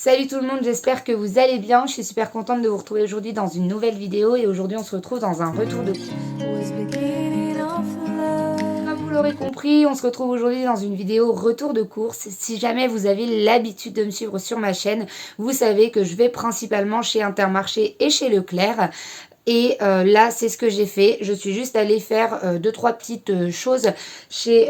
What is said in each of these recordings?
Salut tout le monde, j'espère que vous allez bien. Je suis super contente de vous retrouver aujourd'hui dans une nouvelle vidéo et aujourd'hui on se retrouve dans un retour de course. Comme vous l'aurez compris, on se retrouve aujourd'hui dans une vidéo retour de course. Si jamais vous avez l'habitude de me suivre sur ma chaîne, vous savez que je vais principalement chez Intermarché et chez Leclerc. Et là, c'est ce que j'ai fait. Je suis juste allée faire 2-3 petites choses chez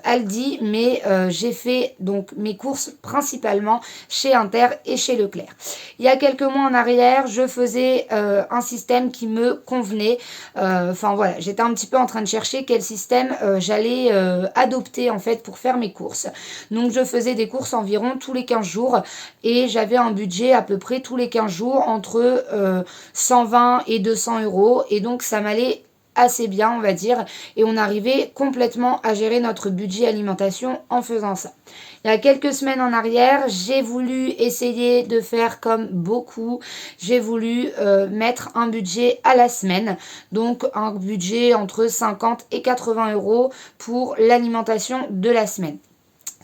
Aldi. Mais j'ai fait donc mes courses principalement chez Inter et chez Leclerc. Il y a quelques mois en arrière, je faisais un système qui me convenait. Enfin voilà, j'étais un petit peu en train de chercher quel système j'allais adopter en fait pour faire mes courses. Donc je faisais des courses environ tous les 15 jours. Et j'avais un budget à peu près tous les 15 jours entre 120 et 200 €. Et donc ça m'allait assez bien, on va dire, et on arrivait complètement à gérer notre budget alimentation en faisant ça. Il y a quelques semaines en arrière, j'ai voulu essayer de faire comme beaucoup. J'ai voulu mettre un budget à la semaine, donc un budget entre 50 et 80 € pour l'alimentation de la semaine.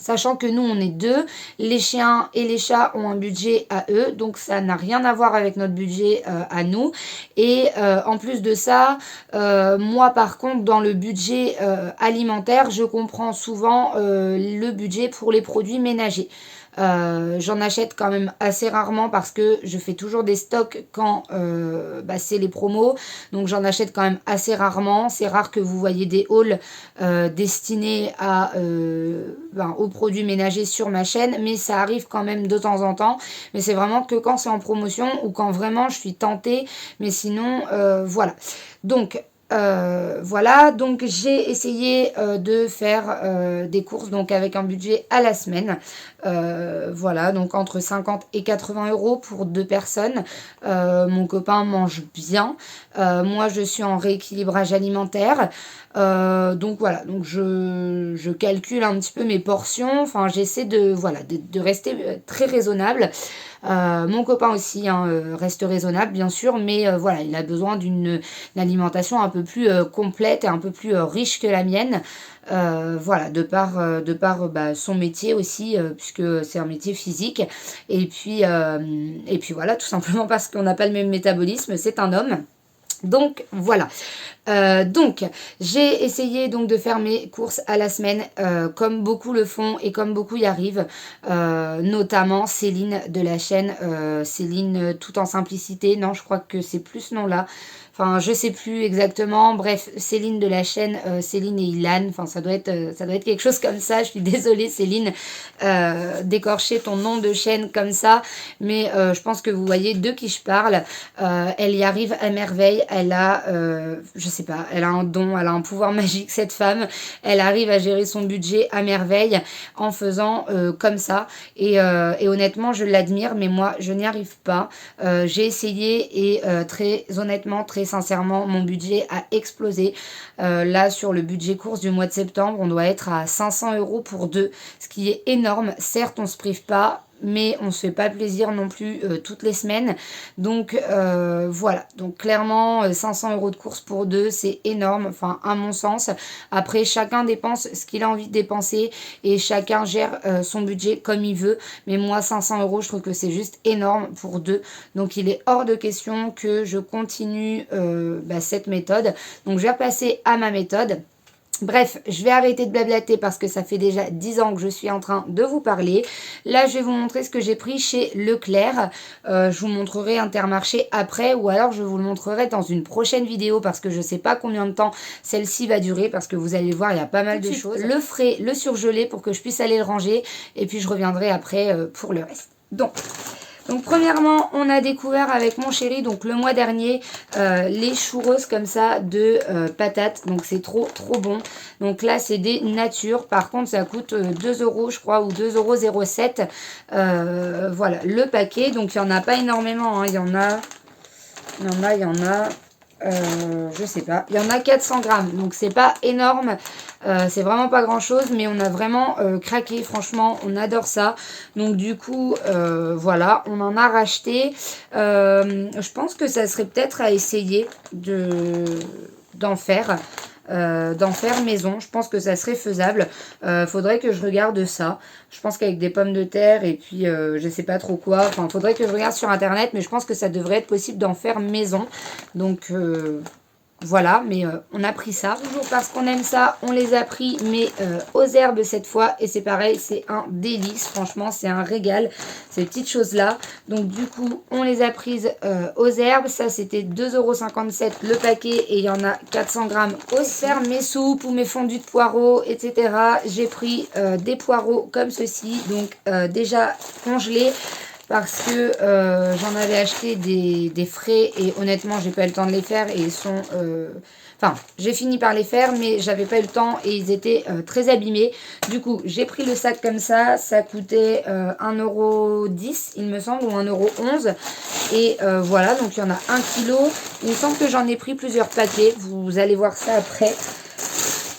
Sachant que nous, on est deux, les chiens et les chats ont un budget à eux, donc ça n'a rien à voir avec notre budget à nous. Et en plus de ça, moi par contre, dans le budget alimentaire, je comprends souvent le budget pour les produits ménagers. J'en achète quand même assez rarement parce que je fais toujours des stocks quand c'est les promos, donc j'en achète quand même assez rarement. C'est rare que vous voyez des hauls destinés aux produits ménagers sur ma chaîne, mais ça arrive quand même de temps en temps. Mais c'est vraiment que quand c'est en promotion ou quand vraiment je suis tentée, mais sinon voilà. Donc voilà, donc j'ai essayé de faire des courses donc avec un budget à la semaine. Voilà, donc entre 50 et 80 € pour 2 personnes. Mon copain mange bien. Moi, je suis en rééquilibrage alimentaire. Donc voilà, donc je calcule un petit peu mes portions. Enfin, j'essaie de rester très raisonnable. Mon copain aussi reste raisonnable bien sûr, mais voilà, il a besoin d'une alimentation un peu plus complète et un peu plus riche que la mienne. Voilà, de par son métier aussi, puisque c'est un métier physique. Et puis voilà, tout simplement parce qu'on n'a pas le même métabolisme, c'est un homme. Donc voilà. Donc j'ai essayé donc de faire mes courses à la semaine comme beaucoup le font et comme beaucoup y arrivent, notamment Céline de la chaîne Céline tout en simplicité. Non, je crois que c'est plus ce nom là. Enfin, je sais plus exactement. Bref, Céline de la chaîne Céline et Ilan. Enfin, ça doit être quelque chose comme ça. Je suis désolée, Céline, d'écorcher ton nom de chaîne comme ça. Mais je pense que vous voyez de qui je parle. Elle y arrive à merveille. Elle a, je sais pas, elle a un don, elle a un pouvoir magique, cette femme. Elle arrive à gérer son budget à merveille en faisant comme ça. Et honnêtement, je l'admire, mais moi, je n'y arrive pas. J'ai essayé et très honnêtement, très sincèrement, mon budget a explosé. Là, sur le budget course du mois de septembre, on doit être à 500 € pour deux, ce qui est énorme. Certes, on se prive pas, mais on se fait pas plaisir non plus toutes les semaines. Donc voilà, donc clairement 500 € de course pour deux, c'est énorme, enfin à mon sens. Après, chacun dépense ce qu'il a envie de dépenser et chacun gère son budget comme il veut. Mais moi, 500 €, je trouve que c'est juste énorme pour deux. Donc il est hors de question que je continue cette méthode. Donc je vais repasser à ma méthode. Bref, je vais arrêter de blablater parce que ça fait déjà 10 ans que je suis en train de vous parler. Là, je vais vous montrer ce que j'ai pris chez Leclerc. Je vous montrerai Intermarché après ou alors je vous le montrerai dans une prochaine vidéo parce que je ne sais pas combien de temps celle-ci va durer parce que vous allez voir, il y a pas mal de choses. Le frais, le surgelé pour que je puisse aller le ranger et puis je reviendrai après pour le reste. Donc premièrement, on a découvert avec mon chéri, donc le mois dernier, les churros comme ça de patates. Donc c'est trop bon. Donc là, c'est des natures. Par contre, ça coûte 2 € je crois, ou 2,07 €. Voilà, le paquet. Donc il n'y en a pas énormément. Il y en a... je sais pas, il y en a 400 grammes, donc c'est pas énorme, c'est vraiment pas grand chose, mais on a vraiment craqué, franchement, on adore ça. Donc du coup, voilà, on en a racheté. Je pense que ça serait peut-être à essayer d'en faire. d'en faire maison. Je pense que ça serait faisable. Faudrait que je regarde ça. Je pense qu'avec des pommes de terre et puis je sais pas trop quoi. Enfin, faudrait que je regarde sur internet, mais je pense que ça devrait être possible d'en faire maison. Donc voilà, mais on a pris ça. Toujours parce qu'on aime ça, on les a pris, mais aux herbes cette fois. Et c'est pareil, c'est un délice. Franchement, c'est un régal, ces petites choses-là. Donc du coup, on les a prises aux herbes. Ça, c'était 2,57 € le paquet. Et il y en a 400 grammes aussi. Faire mes soupes ou mes fondus de poireaux, etc. J'ai pris des poireaux comme ceci. Donc déjà congelés. Parce que j'en avais acheté des frais et honnêtement j'ai pas eu le temps de les faire et ils sont... Enfin, j'ai fini par les faire mais j'avais pas eu le temps et ils étaient très abîmés. Du coup, j'ai pris le sac comme ça coûtait 1,10 € il me semble ou 1,11 €. Et voilà, donc il y en a 1 kg. Il me semble que j'en ai pris plusieurs paquets, vous allez voir ça après.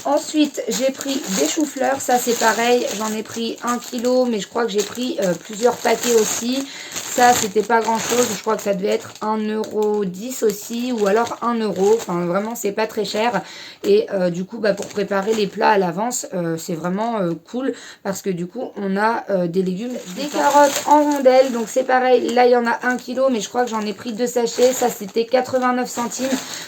Ensuite, j'ai pris des choux-fleurs, ça c'est pareil, j'en ai pris 1 kg, mais je crois que j'ai pris plusieurs paquets aussi. Ça, c'était pas grand chose, je crois que ça devait être 1,10 € aussi, ou alors 1 €. Enfin, vraiment, c'est pas très cher. Et du coup, bah, pour préparer les plats à l'avance, c'est vraiment cool, parce que du coup, on a des légumes, des carottes en rondelles. Donc c'est pareil, là, il y en a 1 kg, mais je crois que j'en ai pris 2 sachets. Ça, c'était 89 centimes,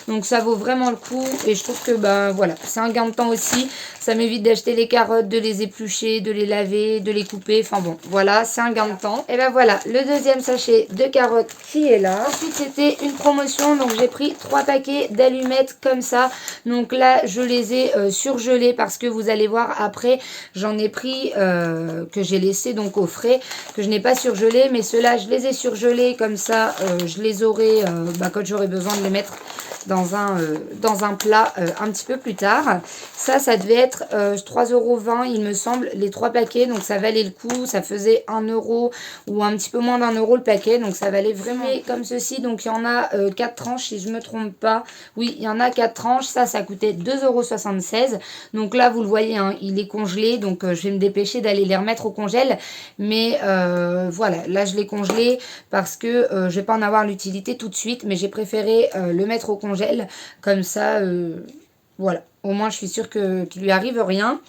donc ça vaut vraiment le coup. Et je trouve que, bah, voilà, c'est un gain de temps aussi. Ça m'évite d'acheter les carottes, de les éplucher, de les laver, de les couper. Enfin bon, voilà, c'est un gain de temps. Et ben voilà, le deuxième sachet de carottes qui est là. Ensuite, c'était une promotion, donc j'ai pris 3 paquets d'allumettes comme ça. Donc là, je les ai surgelées parce que vous allez voir après, j'en ai pris que j'ai laissé donc au frais, que je n'ai pas surgelé. Mais ceux-là, je les ai surgelés comme ça, je les aurai quand j'aurai besoin de les mettre dans un plat un petit peu plus tard. Ça devait être 3,20 € il me semble, les 3 paquets. Donc ça valait le coup, ça faisait 1 € ou un petit peu moins d'1 € le paquet. Donc ça valait vraiment comme ceci. Donc il y en a 4 tranches si je me trompe pas. Oui, il y en a 4 tranches. Ça coûtait 2,76 €. Donc là, vous le voyez, hein, il est congelé. Donc je vais me dépêcher d'aller les remettre au congèle. Mais voilà, là je l'ai congelé parce que je vais pas en avoir l'utilité tout de suite. Mais j'ai préféré le mettre au congèle. Comme ça, voilà. Au moins, je suis sûre qu'il lui arrive rien.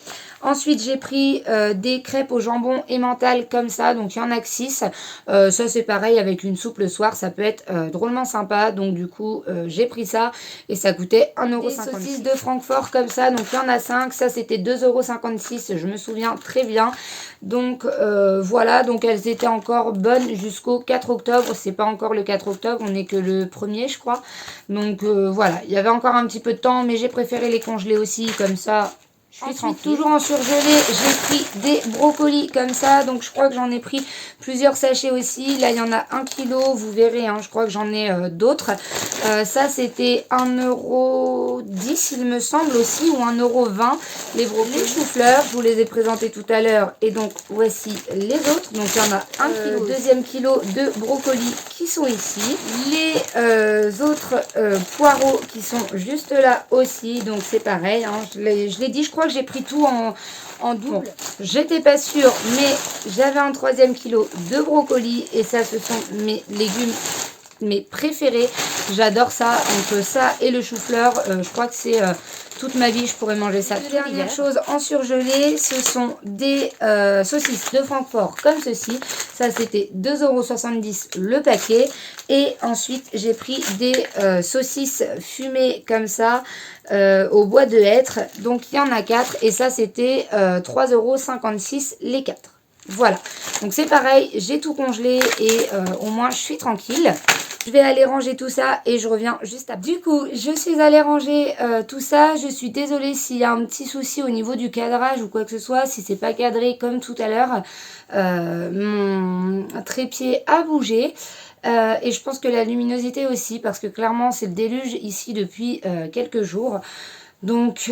Ensuite, j'ai pris des crêpes au jambon emmental comme ça. Donc, il y en a que 6. Ça, c'est pareil avec une soupe le soir. Ça peut être drôlement sympa. Donc, du coup, j'ai pris ça. Et ça coûtait 1,56 €. Des saucisses de Francfort comme ça. Donc, il y en a 5. Ça, c'était 2,56 €. Je me souviens très bien. Donc, voilà. Donc, elles étaient encore bonnes jusqu'au 4 octobre. C'est pas encore le 4 octobre. On n'est que le 1er, je crois. Donc, voilà. Il y avait encore un petit peu de temps. Mais j'ai préféré les congeler aussi comme ça. Ensuite, toujours en surgelé, j'ai pris des brocolis comme ça. Donc, je crois que j'en ai pris plusieurs sachets aussi. Là, il y en a 1 kg. Vous verrez, hein, je crois que j'en ai d'autres. Ça, c'était 1,10 € il me semble aussi, ou 1,20 € les brocolis. Les choux-fleurs, je vous les ai présentés tout à l'heure. Et donc, voici les autres. Donc, il y en a 1 kg, deuxième kilo de brocolis qui sont ici. Les autres poireaux qui sont juste là aussi. Donc, c'est pareil, hein, je l'ai dit, je crois que j'ai pris tout en double. Bon, j'étais pas sûre, mais j'avais un 3e kilo de brocolis. Et ça, ce sont mes légumes, mes préférés. J'adore ça. Entre ça et le chou-fleur, je crois que c'est toute ma vie, je pourrais manger ça. Dernière chose en surgelé, ce sont des saucisses de Francfort comme ceci. Ça, c'était 2,70 € le paquet. Et ensuite, j'ai pris des saucisses fumées comme ça au bois de hêtre. Donc, il y en a 4. Et ça, c'était 3,56 € les 4. Voilà, donc c'est pareil, j'ai tout congelé et au moins je suis tranquille. Je vais aller ranger tout ça et je reviens juste après. Du coup, je suis allée ranger tout ça. Je suis désolée s'il y a un petit souci au niveau du cadrage ou quoi que ce soit. Si c'est pas cadré comme tout à l'heure, mon trépied a bougé. Et je pense que la luminosité aussi, parce que clairement c'est le déluge ici depuis quelques jours. Donc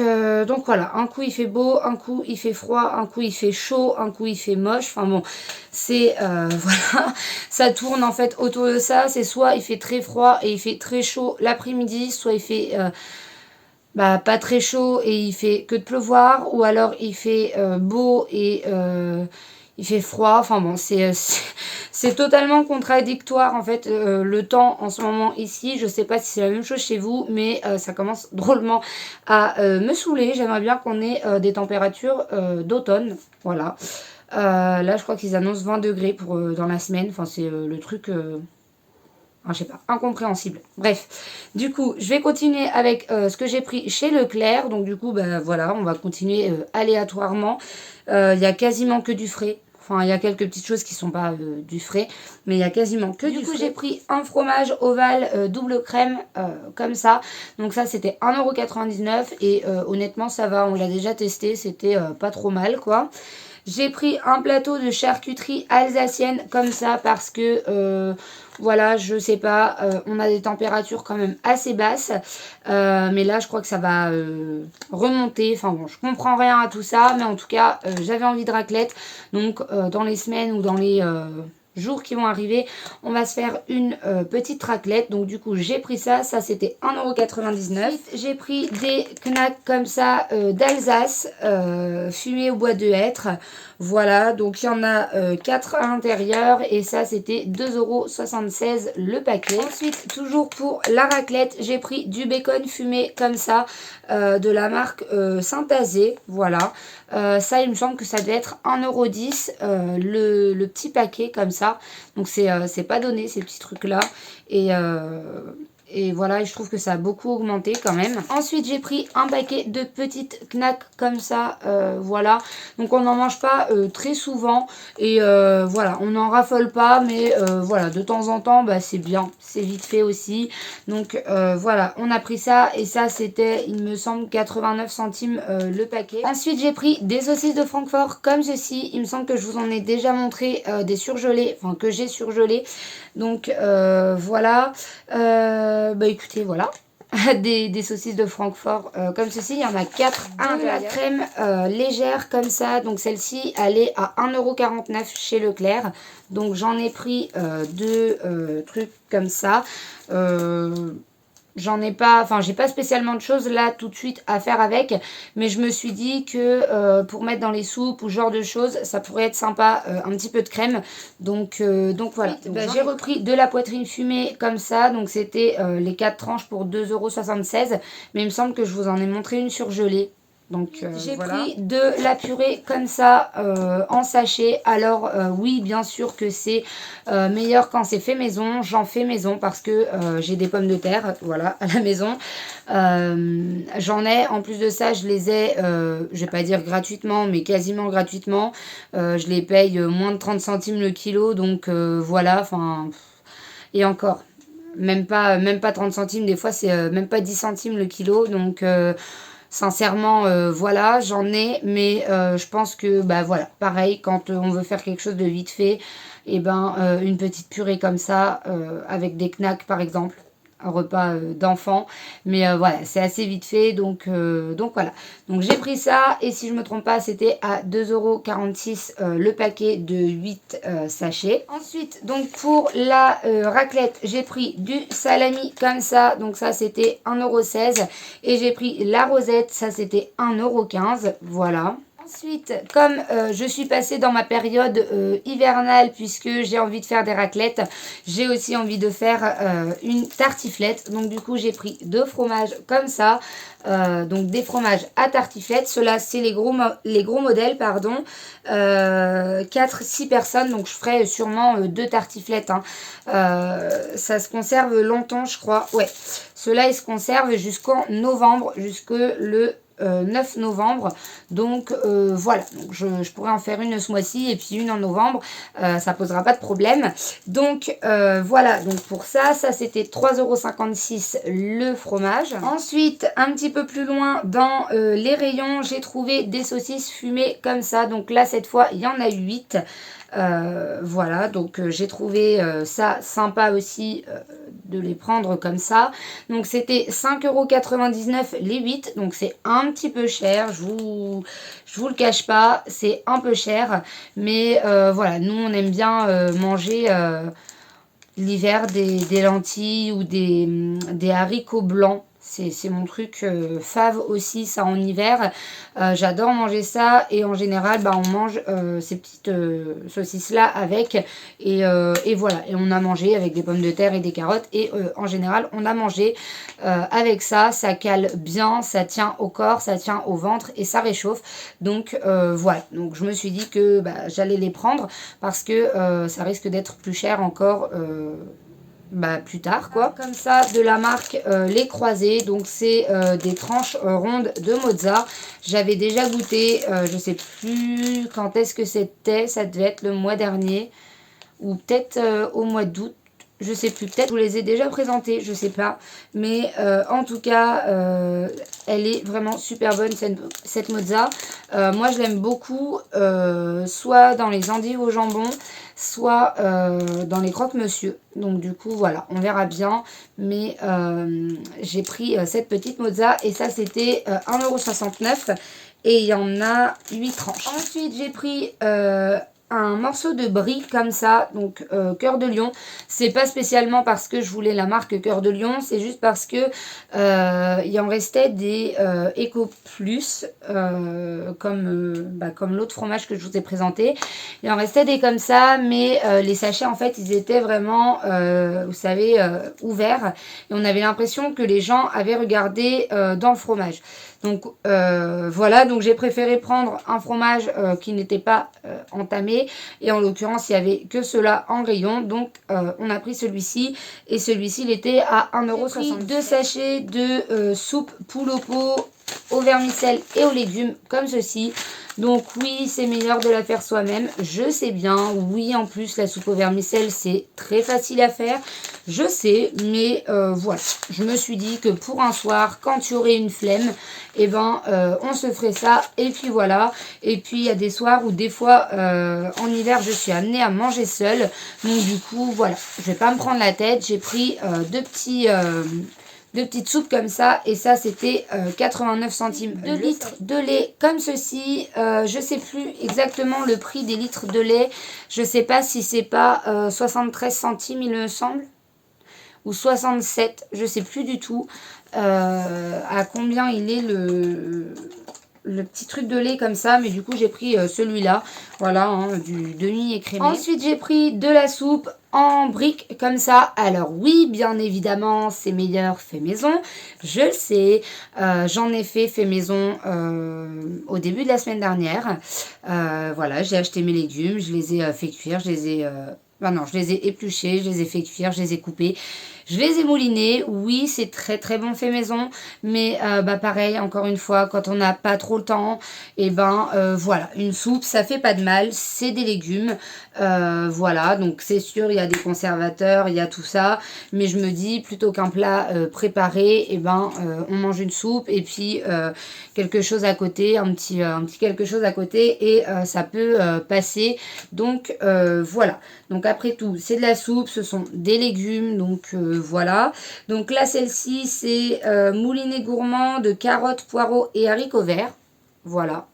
voilà, un coup il fait beau, un coup il fait froid, un coup il fait chaud, un coup il fait moche. Enfin bon, c'est voilà, ça tourne en fait autour de ça. C'est soit il fait très froid et il fait très chaud l'après-midi, soit il fait pas très chaud et il fait que de pleuvoir, ou alors il fait beau et il fait froid, enfin bon, c'est totalement contradictoire en fait le temps en ce moment ici. Je sais pas si c'est la même chose chez vous, mais ça commence drôlement à me saouler. J'aimerais bien qu'on ait des températures d'automne, voilà. Là, je crois qu'ils annoncent 20 degrés pour, dans la semaine, enfin c'est le truc... je sais pas, incompréhensible. Bref, du coup, je vais continuer avec ce que j'ai pris chez Leclerc. Donc du coup, bah voilà, on va continuer aléatoirement. Il y a quasiment que du frais. Enfin, il y a quelques petites choses qui sont pas du frais, mais il y a quasiment que du frais. Du coup, j'ai pris un fromage ovale double crème, comme ça. Donc ça, c'était 1,99 € et honnêtement, ça va, on l'a déjà testé, c'était pas trop mal, quoi. J'ai pris un plateau de charcuterie alsacienne comme ça parce que, voilà, je sais pas, on a des températures quand même assez basses. Mais là, je crois que ça va remonter. Enfin bon, je comprends rien à tout ça. Mais en tout cas, j'avais envie de raclette. Donc, dans les semaines ou dans les... jours qui vont arriver, on va se faire une petite raclette. Donc du coup j'ai pris ça, c'était 1,99 €. J'ai pris des knacks comme ça d'Alsace, fumés au bois de hêtre. Voilà, donc il y en a 4 à l'intérieur et ça c'était 2,76 € le paquet. Ensuite, toujours pour la raclette, j'ai pris du bacon fumé comme ça, de la marque Saint-Azé, voilà. Ça, il me semble que ça devait être 1,10 € le petit paquet comme ça. Donc c'est pas donné ces petits trucs là. Et voilà, et je trouve que ça a beaucoup augmenté quand même. Ensuite, j'ai pris un paquet de petites knacks comme ça, voilà. Donc on n'en mange pas très souvent et voilà, on n'en raffole pas, mais voilà, de temps en temps, bah, c'est bien, c'est vite fait aussi. Donc voilà, on a pris ça et ça c'était, il me semble, 89 centimes le paquet. Ensuite, j'ai pris des saucisses de Francfort comme ceci. Il me semble que je vous en ai déjà montré des surgelés, enfin que j'ai surgelés. Donc voilà, bah écoutez, voilà. Des saucisses de Francfort comme ceci, il y en a 4 à la crème légère comme ça. Donc celle-ci elle est à 1,49 € chez Leclerc. Donc j'en ai pris deux trucs comme ça. J'en ai pas, enfin j'ai pas spécialement de choses là tout de suite à faire avec, mais je me suis dit que pour mettre dans les soupes ou ce genre de choses, ça pourrait être sympa, un petit peu de crème. Donc voilà. Bah, j'ai repris de la poitrine fumée comme ça, donc c'était les 4 tranches pour 2,76 €, mais il me semble que je vous en ai montré une surgelée. Donc j'ai pris de la purée comme ça en sachet. Alors oui, bien sûr que c'est meilleur quand c'est fait maison. J'en fais maison parce que j'ai des pommes de terre, voilà, à la maison. J'en ai, en plus de ça, je les ai, je vais pas dire gratuitement, mais quasiment gratuitement. Je les paye moins de 30 centimes le kilo, donc voilà, enfin, et encore, même pas 30 centimes, des fois c'est même pas 10 centimes le kilo, donc... sincèrement, voilà, j'en ai, mais je pense que, bah voilà, pareil, quand on veut faire quelque chose de vite fait, et ben une petite purée comme ça, avec des knacks par exemple, un repas d'enfant, mais voilà, c'est assez vite fait, donc voilà. Donc j'ai pris ça, et si je me trompe pas, c'était à 2,46 € le paquet de 8 sachets. Ensuite, donc pour la raclette, j'ai pris du salami comme ça, donc ça c'était 1,16 €, et j'ai pris la rosette, ça c'était 1,15 €, voilà. Ensuite, comme je suis passée dans ma période hivernale, puisque j'ai envie de faire des raclettes, j'ai aussi envie de faire une tartiflette. Donc du coup, j'ai pris 2 fromages comme ça, donc des fromages à tartiflette. Ceux-là, c'est les gros modèles, pardon. 4-6 personnes, donc je ferai sûrement 2 tartiflettes, hein. Ça se conserve longtemps, je crois. Ouais, ceux-là, ils se conservent jusqu'en novembre, jusque le 9 novembre. Donc voilà, donc je pourrais en faire une ce mois-ci et puis une en novembre, ça posera pas de problème. Donc voilà, donc pour ça c'était 3,56 € le fromage. Ensuite, un petit peu plus loin dans les rayons, j'ai trouvé des saucisses fumées comme ça. Donc là, cette fois, il y en a 8. Voilà, donc j'ai trouvé ça sympa aussi de les prendre comme ça. Donc c'était 5,99 € les 8, donc c'est un petit peu cher, je vous le cache pas, c'est un peu cher, mais voilà, nous on aime bien manger l'hiver des lentilles ou des haricots blancs. c'est mon truc fave aussi, ça en hiver. J'adore manger ça et en général, bah, on mange ces petites saucisses-là avec. Et voilà, et on a mangé avec des pommes de terre et des carottes. Et en général, on a mangé avec ça. Ça cale bien, ça tient au corps, ça tient au ventre et ça réchauffe. Donc voilà, donc je me suis dit que bah, j'allais les prendre parce que ça risque d'être plus cher encore bah, plus tard quoi. Comme ça, de la marque Les Croisés, donc c'est des tranches rondes de mozza. J'avais déjà goûté, je sais plus quand est-ce que c'était, ça devait être le mois dernier ou peut-être au mois d'août. Je sais plus, peut-être je vous les ai déjà présentés, je sais pas. Mais en tout cas, elle est vraiment super bonne cette mozza. Moi je l'aime beaucoup, soit dans les endives au jambon, soit dans les croque-monsieur. Donc du coup voilà, on verra bien. Mais j'ai pris cette petite mozza et ça c'était 1,69 € et il y en a 8 tranches. Ensuite j'ai pris un morceau de brie comme ça, donc Cœur de Lion. C'est pas spécialement parce que je voulais la marque Cœur de Lion, c'est juste parce que il en restait des Eco Plus, comme l'autre fromage que je vous ai présenté. Il en restait des comme ça, mais les sachets en fait ils étaient vraiment, vous savez, ouverts. Et on avait l'impression que les gens avaient regardé dans le fromage. Donc voilà, donc j'ai préféré prendre un fromage qui n'était pas entamé. Et en l'occurrence, il n'y avait que cela en rayon. Donc on a pris celui-ci. Et celui-ci, il était à 1,70 €. J'ai pris 2 sachets de soupe poule au pot, au vermicelle et aux légumes, comme ceci. Donc oui, c'est meilleur de la faire soi-même, je sais bien. Oui, en plus, la soupe au vermicelle, c'est très facile à faire. Je sais, mais voilà. Je me suis dit que pour un soir, quand tu aurais une flemme, eh ben, on se ferait ça. Et puis voilà. Et puis, il y a des soirs où des fois, en hiver, je suis amenée à manger seule. Donc du coup, voilà. Je vais pas me prendre la tête. J'ai pris deux petites soupes comme ça et ça c'était 89 centimes. 2 litres de lait comme ceci, je sais plus exactement le prix des litres de lait, je sais pas si c'est pas 73 centimes il me semble, ou 67, je sais plus du tout à combien il est le petit truc de lait comme ça, mais du coup j'ai pris celui-là, voilà, hein, du demi écrémé. Ensuite j'ai pris de la soupe en briques comme ça. Alors oui, bien évidemment, c'est meilleur fait maison, je le sais. J'en ai fait maison au début de la semaine dernière. Voilà, j'ai acheté mes légumes, je les ai fait cuire, je les ai... non, je les ai épluchés, je les ai fait cuire, je les ai coupés. Je les ai moulinés, oui c'est très très bon fait maison, mais bah pareil encore une fois quand on n'a pas trop le temps, et ben voilà, une soupe ça fait pas de mal, c'est des légumes, voilà donc c'est sûr il y a des conservateurs, il y a tout ça, mais je me dis plutôt qu'un plat préparé, et ben on mange une soupe et puis quelque chose à côté, un petit quelque chose à côté et ça peut passer, donc voilà. Donc après tout, c'est de la soupe, ce sont des légumes, donc voilà. Donc là, celle-ci, c'est moulinet gourmand de carottes, poireaux et haricots verts. Voilà.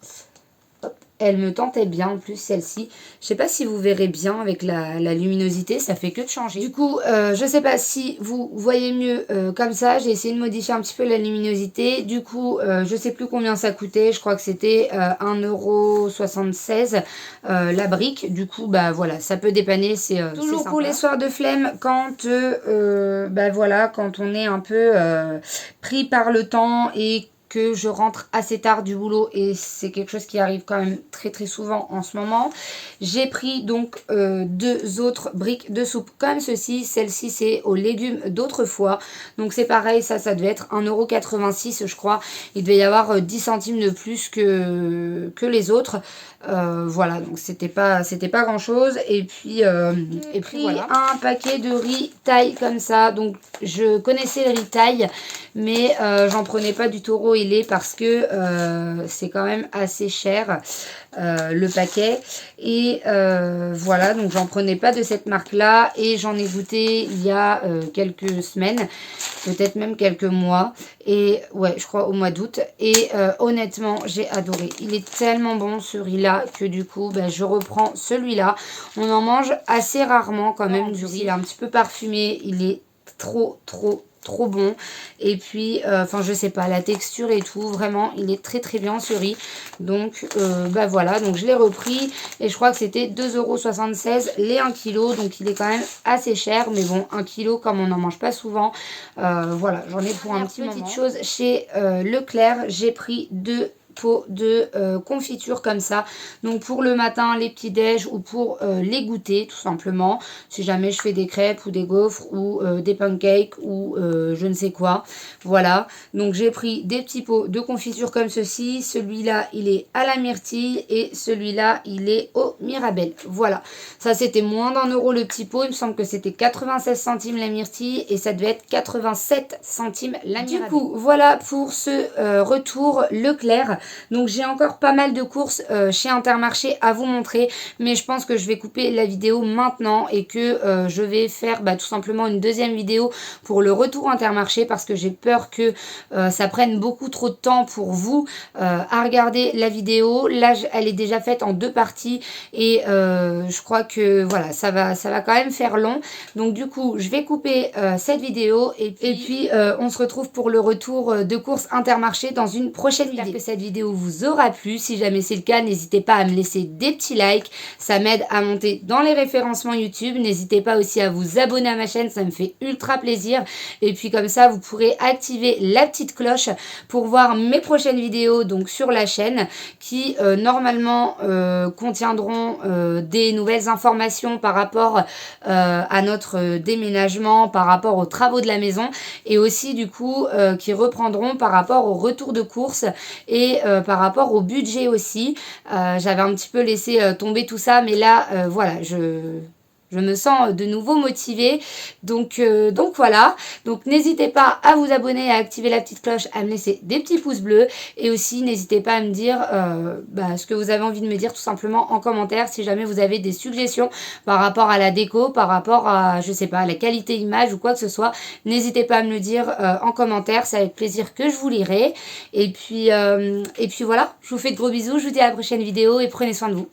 Hop. Elle me tentait bien en plus celle-ci. Je sais pas si vous verrez bien avec la luminosité, ça fait que de changer. Du coup, je sais pas si vous voyez mieux comme ça. J'ai essayé de modifier un petit peu la luminosité. Du coup, je sais plus combien ça coûtait. Je crois que c'était 1,76 € la brique. Du coup, bah voilà, ça peut dépanner. C'est toujours pour les soirs de flemme quand, bah voilà, quand on est un peu pris par le temps et que je rentre assez tard du boulot, et c'est quelque chose qui arrive quand même très très souvent en ce moment. J'ai pris donc deux autres briques de soupe comme ceci. Celle-ci c'est aux légumes d'autrefois, donc c'est pareil, ça devait être 1,86 € je crois. Il devait y avoir 10 centimes de plus que les autres. Voilà, donc c'était pas grand chose. Et puis voilà, un paquet de riz taille comme ça. Donc je connaissais le riz taille, mais j'en prenais pas du taureau ailé parce que c'est quand même assez cher le paquet. Et voilà, donc j'en prenais pas de cette marque là, et j'en ai goûté il y a quelques semaines, peut-être même quelques mois, et ouais je crois au mois d'août, et honnêtement j'ai adoré. Il est tellement bon ce riz là que du coup bah, je reprends celui-là. On en mange assez rarement quand même du riz, il est un petit peu parfumé, il est trop trop bon. Et puis enfin je sais pas, la texture et tout, vraiment il est très très bien ce riz. Donc bah voilà, donc je l'ai repris et je crois que c'était 2,76 € les 1 kg, donc il est quand même assez cher, mais bon, 1 kg comme on n'en mange pas souvent, voilà, j'en ai pour un petit moment. Petite chose, chez Leclerc, j'ai pris 2 pots de confiture comme ça, donc pour le matin, les petits déj ou pour les goûter tout simplement, si jamais je fais des crêpes ou des gaufres ou des pancakes ou je ne sais quoi, voilà. Donc j'ai pris des petits pots de confiture comme ceci, celui-là il est à la myrtille et celui-là il est au mirabelle, voilà. Ça c'était moins d'1 € le petit pot, il me semble que c'était 96 centimes la myrtille et ça devait être 87 centimes la mirabelle. Du coup voilà pour ce retour Leclerc. Donc j'ai encore pas mal de courses chez Intermarché à vous montrer, mais je pense que je vais couper la vidéo maintenant et que je vais faire tout simplement une deuxième vidéo pour le retour Intermarché, parce que j'ai peur que ça prenne beaucoup trop de temps pour vous à regarder la vidéo. Là elle est déjà faite en 2 parties et je crois que voilà, ça va quand même faire long. Donc du coup je vais couper cette vidéo et puis on se retrouve pour le retour de course Intermarché dans une prochaine vidéo. J'espère que cette vidéo vous aura plu. Si jamais c'est le cas, n'hésitez pas à me laisser des petits likes, ça m'aide à monter dans les référencements YouTube. N'hésitez pas aussi à vous abonner à ma chaîne, ça me fait ultra plaisir. Et puis comme ça, vous pourrez activer la petite cloche pour voir mes prochaines vidéos donc sur la chaîne qui normalement contiendront des nouvelles informations par rapport à notre déménagement, par rapport aux travaux de la maison, et aussi du coup qui reprendront par rapport au retour de course et par rapport au budget aussi. J'avais un petit peu laissé tomber tout ça, mais là voilà, je me sens de nouveau motivée. Donc voilà. Donc n'hésitez pas à vous abonner, à activer la petite cloche, à me laisser des petits pouces bleus. Et aussi n'hésitez pas à me dire ce que vous avez envie de me dire tout simplement en commentaire. Si jamais vous avez des suggestions par rapport à la déco, par rapport à, je sais pas, la qualité image ou quoi que ce soit, n'hésitez pas à me le dire en commentaire. C'est avec plaisir que je vous lirai. Et puis voilà, je vous fais de gros bisous. Je vous dis à la prochaine vidéo et prenez soin de vous.